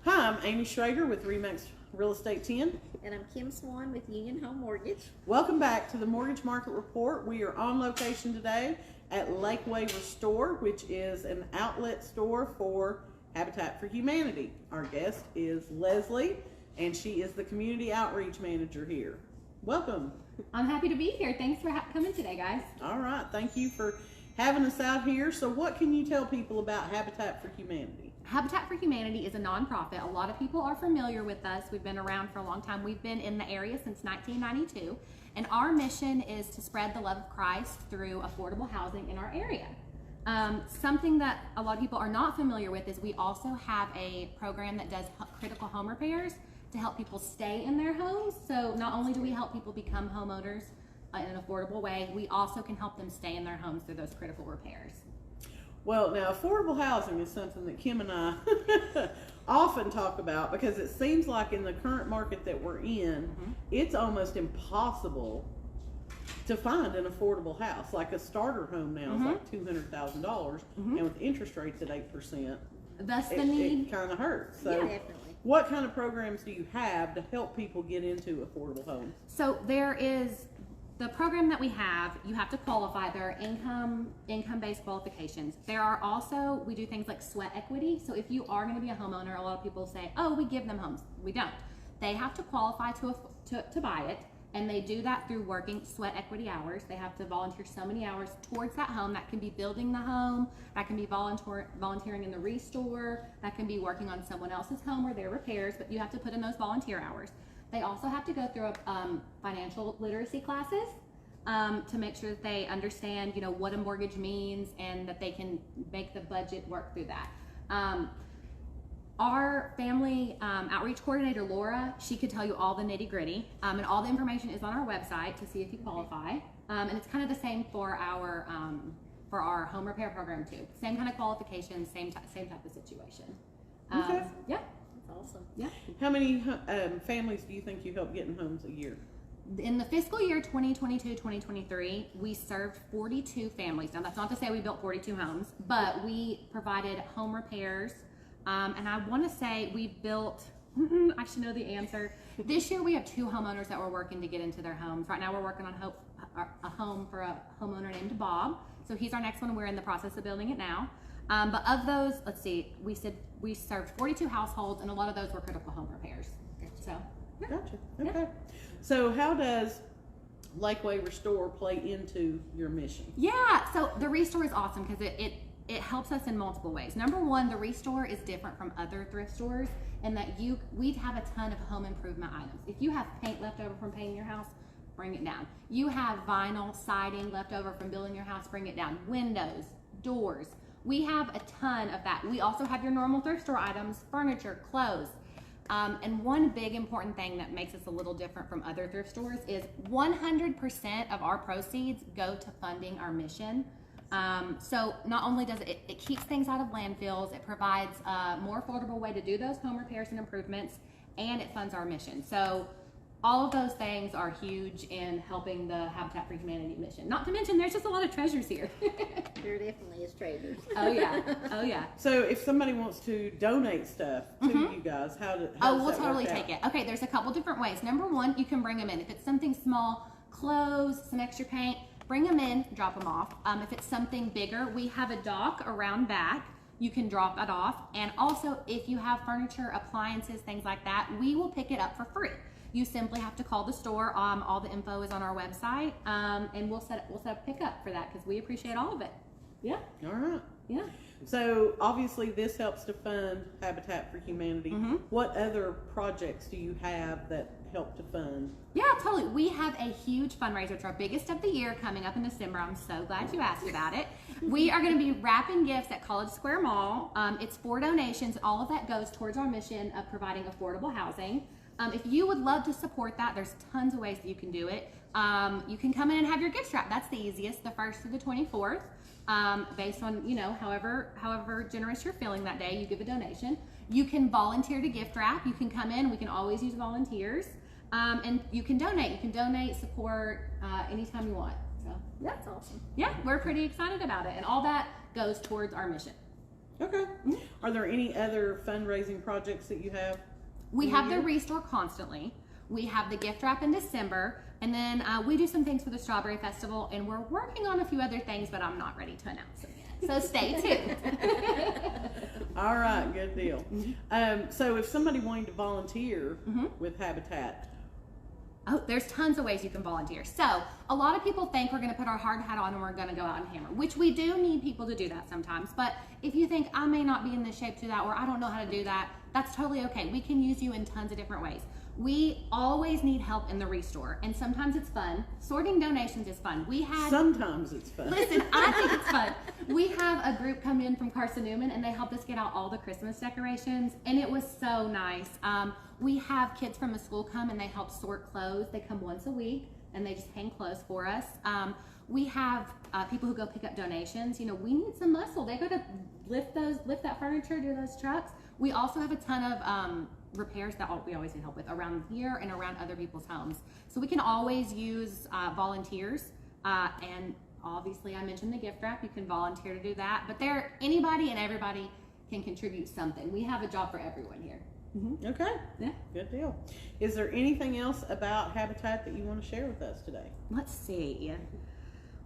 Hi, I'm Amy Schrader with Remax Real Estate 10. And I'm Kim Swan with Union Home Mortgage. Welcome back to the Mortgage Market Report. We are on location today at Lakeway Restore, which is an outlet store for Habitat for Humanity. Our guest is Leslie, and she is the Community Outreach Manager here. Welcome. I'm happy to be here. Thanks for coming today, guys. All right, thank you for having us out here. So what can you tell people about Habitat for Humanity? Habitat for Humanity is a nonprofit. A lot of people are familiar with us. We've been around for a long time. We've been in the area since 1992, and our mission is to spread the love of Christ through affordable housing in our area. Something that a lot of people are not familiar with is we also have a program that does critical home repairs to help people stay in their homes. So not only do we help people become homeowners in an affordable way, we also can help them stay in their homes through those critical repairs. Well, now affordable housing is something that Kim and I often talk about because it seems like in the current market that we're in, it's almost impossible to find an affordable house. Like a starter home now is like $200,000, and with interest rates at 8%, Thus the need. It kind of hurts. So, Yeah, definitely. what kind of programs do you have to help people get into affordable homes? So there is the program that we have. You have to qualify. There are income-based qualifications. There are also, we do things like sweat equity. So if you are going to be a homeowner, a lot of people say, oh, we give them homes. We don't. They have to qualify to buy it, and they do that through working sweat equity hours. They have to volunteer so many hours towards that home. That can be building the home, that can be volunteering in the restore, that can be working on someone else's home or their repairs, but you have to put in those volunteer hours. They also have to go through financial literacy classes to make sure that they understand, what a mortgage means and that they can make the budget work through that. Our family outreach coordinator, Laura, she could tell you all the nitty gritty, and all the information is on our website to see if you qualify. And it's kind of the same for our home repair program too. Same kind of qualifications, same type of situation. Okay. Yeah. Awesome. Yeah. How many families do you think you help get in homes a year? In the fiscal year 2022-2023, we served 42 families. Now, that's not to say we built 42 homes, but we provided home repairs. And I want to say we built, I should know the answer. This year we have 2 homeowners that we're working to get into their homes. Right now we're working on a home for a homeowner named Bob. So he's our next one. We're in the process of building it now. But of those, let's see, we served 42 households, and a lot of those were critical home repairs. So, yeah. Gotcha. Okay. So how does Lakeway Restore play into your mission? Yeah, so the Restore is awesome because it helps us in multiple ways. Number one, the Restore is different from other thrift stores in that we have a ton of home improvement items. If you have paint left over from painting your house, bring it down. You have vinyl siding left over from building your house, bring it down. Windows, doors. We have a ton of that. We also have your normal thrift store items, furniture, clothes. And one big important thing that makes us a little different from other thrift stores is 100% of our proceeds go to funding our mission. So not only does it keeps things out of landfills, it provides a more affordable way to do those home repairs and improvements, and it funds our mission. So all of those things are huge in helping the Habitat for Humanity mission. Not to mention, there's just a lot of treasures here. There definitely is traders. Oh yeah, oh yeah. So if somebody wants to donate stuff to you guys, how does we'll that totally work take out? it. Okay, there's a couple different ways. Number one, you can bring them in. If it's something small, clothes, some extra paint, bring them in, drop them off. If it's something bigger, we have a dock around back. You can drop it off. And also, if you have furniture, appliances, things like that, we will pick it up for free. You simply have to call the store. All the info is on our website, and we'll set up pickup for that because we appreciate all of it. Yeah. All right. Yeah. So obviously this helps to fund Habitat for Humanity. What other projects do you have that help to fund? Yeah, totally. We have a huge fundraiser. It's our biggest of the year coming up in December. I'm so glad you asked about it. We are going to be wrapping gifts at College Square Mall. It's for donations. All of that goes towards our mission of providing affordable housing. If you would love to support that, there's tons of ways that you can do it. You can come in and have your gift wrap. That's the easiest, the 1st through the 24th. Based on, however generous you're feeling that day, you give a donation. You can volunteer to gift wrap. You can come in. We can always use volunteers. And you can donate. You can donate, support anytime you want. So That's awesome. yeah, we're pretty excited about it. And all that goes towards our mission. Okay. Are there any other fundraising projects that you have? We have the Restore constantly. We have the gift wrap in December. And then we do some things for the Strawberry Festival. And we're working on a few other things, but I'm not ready to announce them yet. So stay tuned. All right, good deal. So if somebody wanted to volunteer with Habitat, oh, there's tons of ways you can volunteer. So a lot of people think we're going to put our hard hat on and we're going to go out and hammer, which we do need people to do that sometimes. But if you think I may not be in the shape to do that, or I don't know how to do that, that's totally okay. We can use you in tons of different ways. We always need help in the Restore, and sometimes it's fun. Sorting donations is fun. Sometimes it's fun. Listen, I think it's fun. We have a group come in from Carson Newman, and they helped us get out all the Christmas decorations, and it was so nice. We have kids from the school come, and they help sort clothes. They come once a week, and they just hang clothes for us. We have people who go pick up donations. You know, we need some muscle. They go to lift that furniture, do those trucks. We also have a ton of repairs that we always need help with around here and around other people's homes. So we can always use volunteers. And obviously I mentioned the gift wrap. You can volunteer to do that. But anybody and everybody can contribute something. We have a job for everyone here. Okay. Yeah. Good deal. Is there anything else about Habitat that you want to share with us today? Let's see.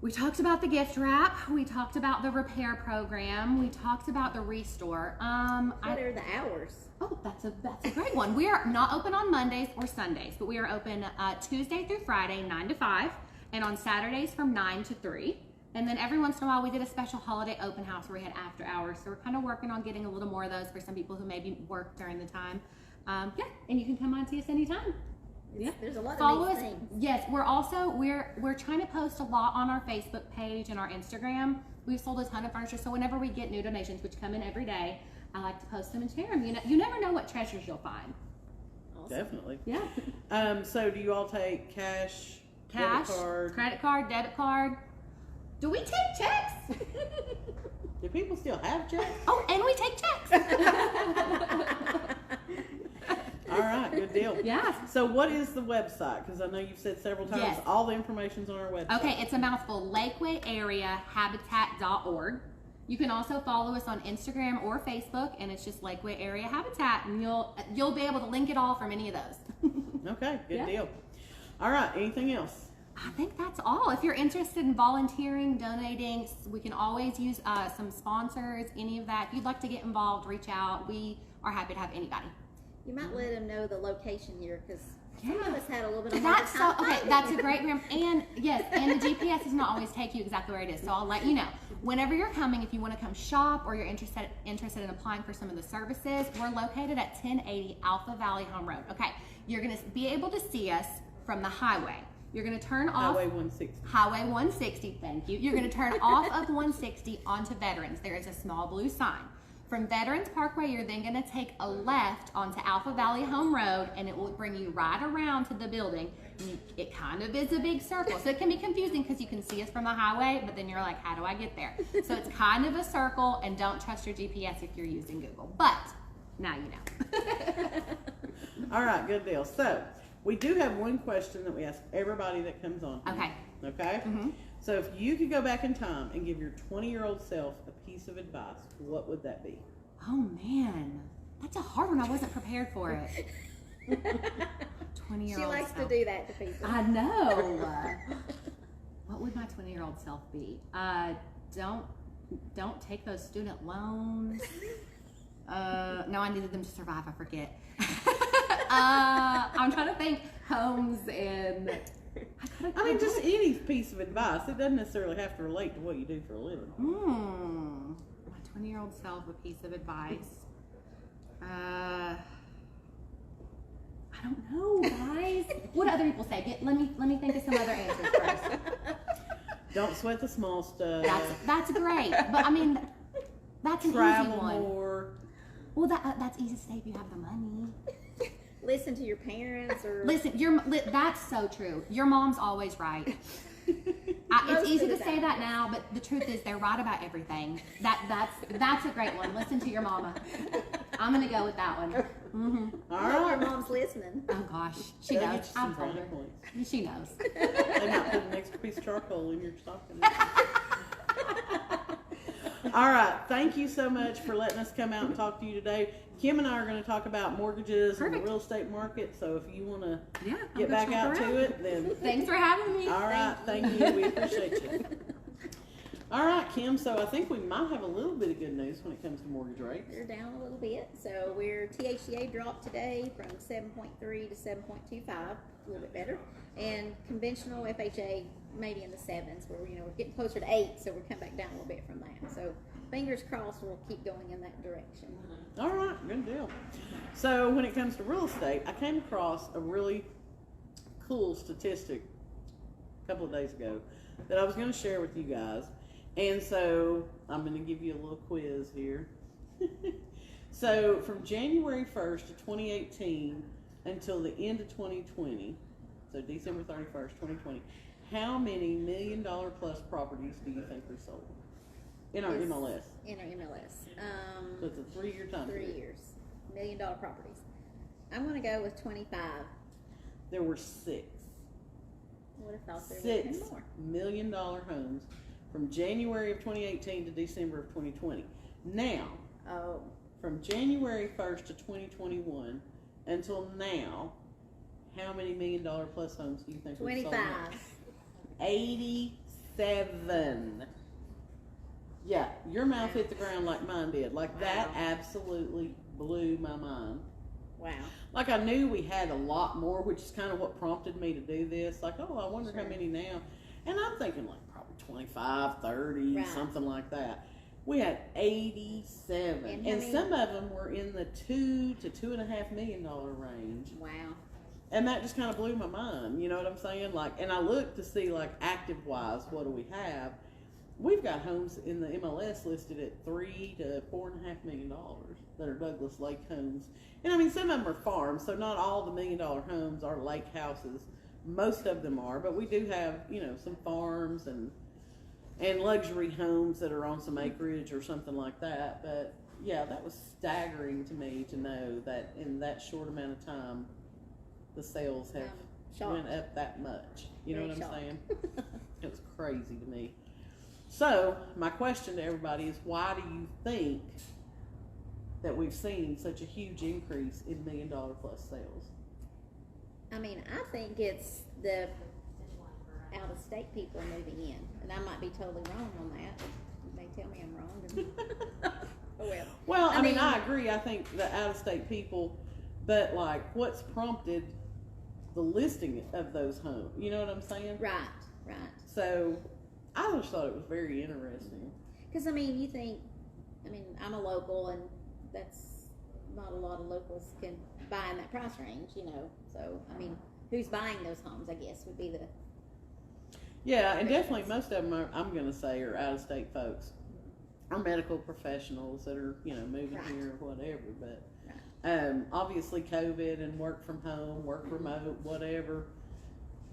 We talked about the gift wrap. We talked about the repair program. We talked about the Restore. What are the hours? Oh, that's a great one. We are not open on Mondays or Sundays, but we are open Tuesday through Friday, 9 to 5, and on Saturdays from 9 to 3. And then every once in a while, we did a special holiday open house where we had after hours. So we're kind of working on getting a little more of those for some people who maybe work during the time. Yeah, and you can come on and see us anytime. Yeah, there's a lot Follow of us. these things. Yes, we're trying to post a lot on our Facebook page and our Instagram. We've sold a ton of furniture, so whenever we get new donations, which come in every day, I like to post them and share them. You never know what treasures you'll find. Awesome. Definitely. Yeah. So do you all take cash, debit card? credit card, debit card? Do we take checks? Do people still have checks? Oh, and we take checks. All right, good deal. Yeah. So what is the website? Because I know you've said several times, Yes. all the information's on our website. Okay, it's a mouthful. LakewayAreaHabitat.org. You can also follow us on Instagram or Facebook, and it's just Lakeway Area Habitat, and you'll be able to link it all from any of those. Okay, good Yeah. deal. All right, anything else? I think that's all. If you're interested in volunteering, donating, we can always use some sponsors, any of that. If you'd like to get involved, reach out. We are happy to have anybody. You might let them know the location here, because some of us had a little bit of That's so, hard time okay, finding that's a it. great and yes, and the GPS does not always take you exactly where it is. So I'll let you know. Whenever you're coming, if you want to come shop or you're interested in applying for some of the services, we're located at 1080 Alpha Valley Home Road. Okay, you're going to be able to see us from the highway. You're going to turn off Highway 160. Highway 160, thank you. You're going to turn off of 160 onto Veterans. There is a small blue sign. From Veterans Parkway, you're then going to take a left onto Alpha Valley Home Road, and it will bring you right around to the building. It kind of is a big circle, so it can be confusing because you can see us from the highway, but then you're like, how do I get there? So it's kind of a circle, and don't trust your GPS if you're using Google. But now you know. All right, good deal. So we do have one question that we ask everybody that comes on. Okay. Okay? Mm-hmm. So if you could go back in time and give your 20-year-old self a piece of advice, what would that be? Oh, man. That's a hard one. I wasn't prepared for it. 20-year-old She likes self. to do that to people. I know. What would my 20-year-old self be? Don't take those student loans. No, I needed them to survive. I forget. I'm trying to think homes and. I mean, just any piece of advice. It doesn't necessarily have to relate to what you do for a living. My 20-year-old self, a piece of advice. I don't know, guys. What do other people say? Let me think of some other answers first. Don't sweat the small stuff. That's great, but I mean, that's an Travel easy one. more. Well, that's easy to say if you have the money. Listen to your parents, or Listen, that's so true. Your mom's always right. It's Most easy of to the say time. that now, but the truth is they're right about everything. That's a great one. Listen to your mama. I'm gonna go with that one. Mm-hmm. All I hope your right. mom's listening. Oh gosh, she They'll knows. get you some I've told brownie her. points. She knows. They might put an extra piece of charcoal in your stocking. All right. Thank you so much for letting us come out and talk to you today. Kim and I are going to talk about mortgages and the real estate market. So if you want to get back out to it, then Thanks for having me. all right. Thank you. We appreciate you. All right, Kim. So I think we might have a little bit of good news when it comes to mortgage rates. They're down a little bit. So we're THCA dropped today from 7.3 to 7.25, a little bit better. And conventional FHA maybe in the 7s, where we're getting closer to 8, so we're coming back down a little bit from that. So fingers crossed we'll keep going in that direction. All right, good deal. So when it comes to real estate, I came across a really cool statistic a couple of days ago that I was going to share with you guys. And so I'm going to give you a little quiz here. So from January 1st to 2018 until the end of 2020, so December 31st, 2020, how many $1 million plus properties do you think we sold in our MLS? In our MLS. So it's a 3-year time 3 period. years. $1 million properties. I'm going to go with 25. There were 6. What if I thought there would have $6 been more? million homes from January of 2018 to December of 2020. Now, from January 1st to 2021 until now, how many $1 million plus homes do you think we sold? 25. 87. Yeah, your mouth hit the ground like mine did. Like that absolutely blew my mind. Wow. Like I knew we had a lot more, which is kind of what prompted me to do this. Like, oh, I wonder how many now. And I'm thinking like probably 25, 30, something like that. We had 87. And some of them were in the $2 to $2.5 million range. Wow. And that just kind of blew my mind. You know what I'm saying? Like, and I looked to see like active wise, what do we have? We've got homes in the MLS listed at $3 to $4.5 million that are Douglas Lake homes. And I mean, some of them are farms, so not all the $1 million homes are lake houses. Most of them are, but we do have, some farms and luxury homes that are on some acreage or something like that. But yeah, that was staggering to me to know that in that short amount of time, the sales have went up that much. You know what I'm saying? It was crazy to me. So my question to everybody is, why do you think that we've seen such a huge increase in $1 million plus sales? I mean, I think it's the out-of-state people moving in, and I might be totally wrong on that. You may tell me I'm wrong. Well, I mean, I agree. I think the out-of-state people, but like, what's prompted the listing of those homes? You know what I'm saying? Right. So I just thought it was very interesting. Because, I mean, I'm a local, and that's not a lot of locals can buy in that price range, So, I mean, who's buying those homes, I guess, would be the... Yeah, and definitely most of them are, I'm going to say, are out-of-state folks. Or medical professionals that are, moving here or whatever. But obviously COVID and work from home, work remote, whatever,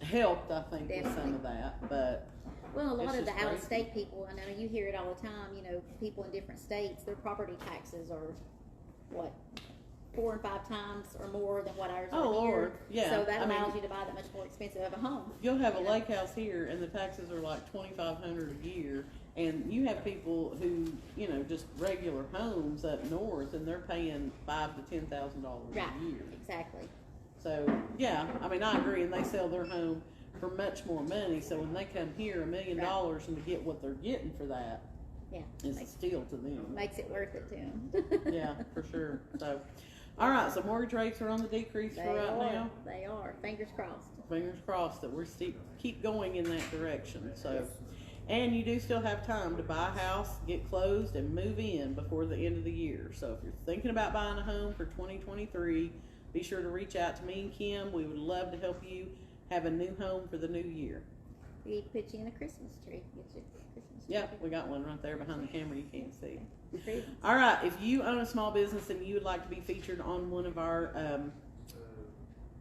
helped, I think, with some of that. But well, a lot of the out-of-state people, I know you hear it all the time, people in different states, their property taxes are, 4 and 5 times or more than what ours are here. Lord, yeah. So that allows you to buy that much more expensive of a home. You'll have a lake house here, and the taxes are like $2,500 a year, and you have people who, just regular homes up north, and they're paying $5,000 to $10,000 a year. Exactly. So yeah, I mean, I agree, and they sell their home for much more money. So when they come here, $1 million, and to get what they're getting for that, is a steal to them. Makes it worth it to them. Yeah, for sure. So, all right. So mortgage rates are on the decrease for right now. They are. Fingers crossed. Fingers crossed that we're keep going in that direction. So, and you do still have time to buy a house, get closed, and move in before the end of the year. So if you're thinking about buying a home for 2023, be sure to reach out to me and Kim. We would love to help you have a new home for the new year. We need to put you in a Christmas tree. Get you a Christmas tree. Yeah, we got one right there behind the camera you can't see. All right, if you own a small business and you would like to be featured on one of our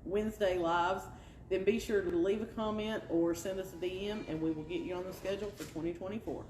Wednesday lives, then be sure to leave a comment or send us a DM, and we will get you on the schedule for 2024.